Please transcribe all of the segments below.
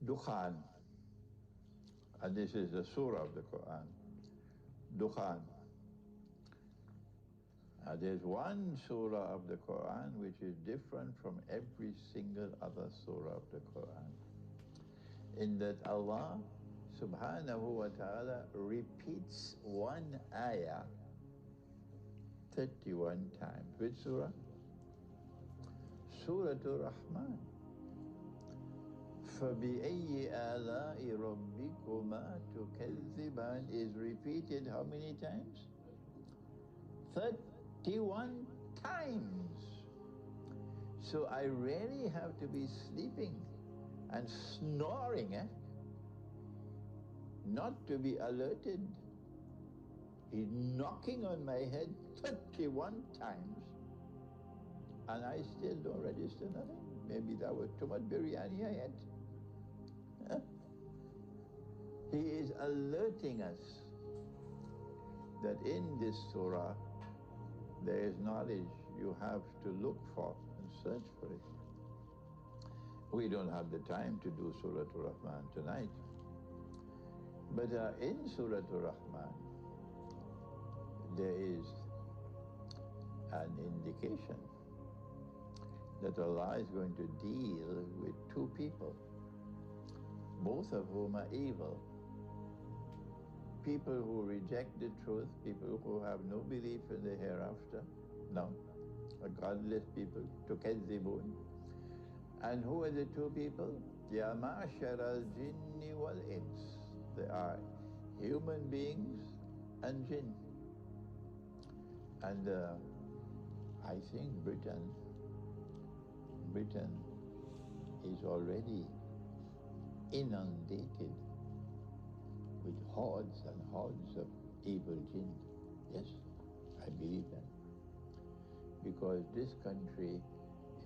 Dukhan, and this is the surah of the Quran, Dukhan. There's one surah of the Quran which is different from every single other surah of the Quran, in that Allah subhanahu wa ta'ala repeats one ayah 31 times. Which surah? Surah Ar-Rahman. فَبِأَيِّ آلَاءِ رَبِّكُمَا تُكَذِّبَانِ is repeated how many times? 31 times. So I really have to be sleeping and snoring, not to be alerted. He's knocking on my head 31 times, and I still don't register nothing. Maybe that was too much biryani I ate. He is alerting us that in this surah there is knowledge you have to look for and search for it. We don't have the time to do Surah Ar-Rahman tonight, but in Surah Ar-Rahman there is an indication that Allah is going to deal with two people, both of whom are evil. People who reject the truth, people who have no belief in the hereafter, no, a godless people, tukazzibun. And who are the two people? Ya ma'ashar al-jinni wal-ins. They are human beings and jinn. And I think Britain is already inundated with hordes and hordes of evil jinn. Yes, I believe that. Because this country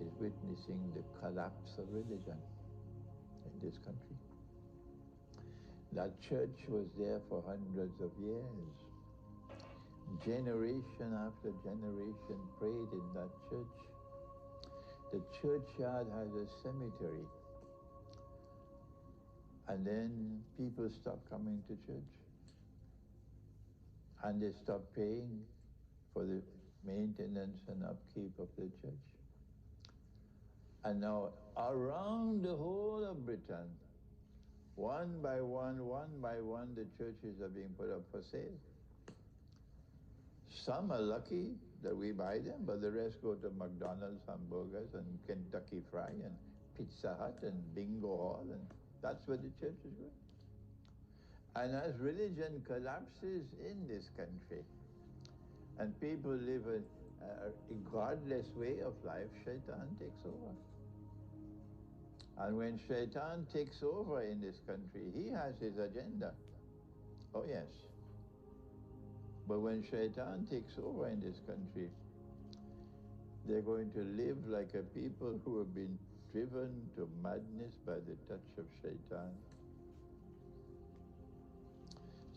is witnessing the collapse of religion in this country. That church was there for hundreds of years. Generation after generation prayed in that church. The churchyard has a cemetery. And then people stopped coming to church. And they stopped paying for the maintenance and upkeep of the church. And now around the whole of Britain, one by one, the churches are being put up for sale. Some are lucky that we buy them, but the rest go to McDonald's hamburgers and Kentucky Fry and Pizza Hut and Bingo Hall, and that's where the church is going. And as religion collapses in this country, and people live a godless way of life, Shaitan takes over. And when Shaitan takes over in this country, he has his agenda. Oh yes. But when Shaitan takes over in this country, they're going to live like a people who have been driven to madness by the touch of Shaitan.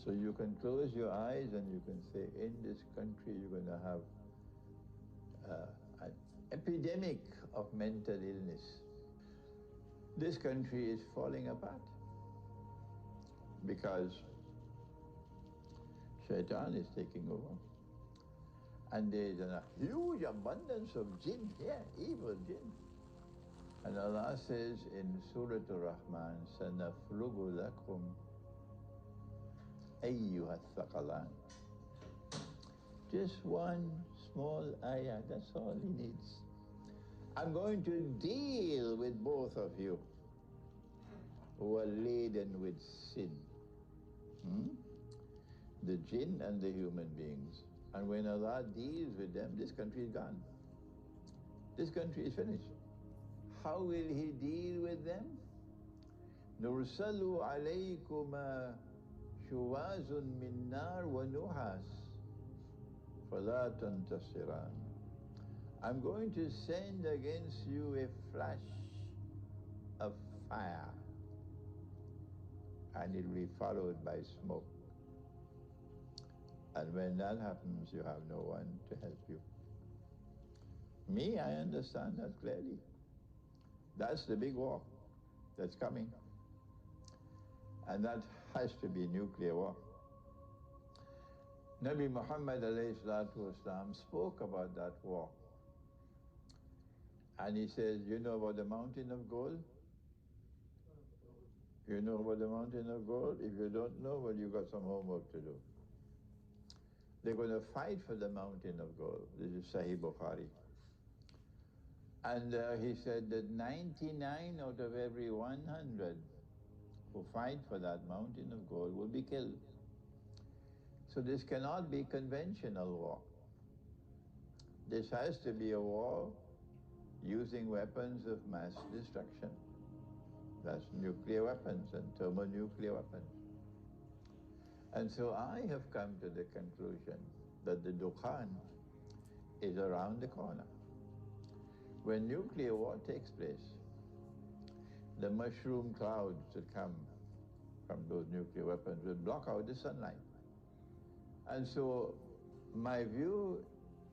So you can close your eyes and you can say, in this country you're going to have an epidemic of mental illness. This country is falling apart because Shaitan is taking over. And there's a huge abundance of jinn here, evil jinn. And Allah says in Surah Ar-Rahman, سَنَفْرُغُ لَكُمْ أَيُّهَا الثَّقَلَانِ. Just one small ayah, that's all he needs. I'm going to deal with both of you who are laden with sin. The jinn and the human beings. And when Allah deals with them, this country is gone. This country is finished. How will He deal with them? نُرْسَلُ عَلَيْكُمَا شُوَازٌ مِّن نَّارٍ وَنُحَاسٌ فَلَا تَنْتَصِرَانِ. I'm going to send against you a flash of fire, and it will be followed by smoke. And when that happens, you have no one to help you. Me, I understand that clearly. That's the big war that's coming. And that has to be nuclear war. Nabi Muhammad والسلام, spoke about that war. And he says, you know about the mountain of gold? You know about the mountain of gold? If you don't know, well, you got some homework to do. They're going to fight for the mountain of gold. This is Sahih Bukhari. And he said that 99 out of every 100 who fight for that mountain of gold will be killed. So this cannot be conventional war. This has to be a war using weapons of mass destruction. That's nuclear weapons and thermonuclear weapons. And so I have come to the conclusion that the Dukhan is around the corner. When nuclear war takes place, the mushroom clouds that come from those nuclear weapons will block out the sunlight. And so my view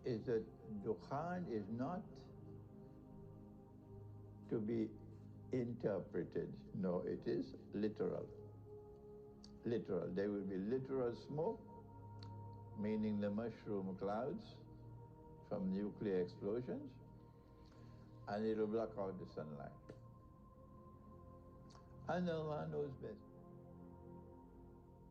is that Dukhan is not to be interpreted. No, it is literal. Literal. There will be literal smoke, meaning the mushroom clouds from nuclear explosions, and it will block out the sunlight. And Allah knows best.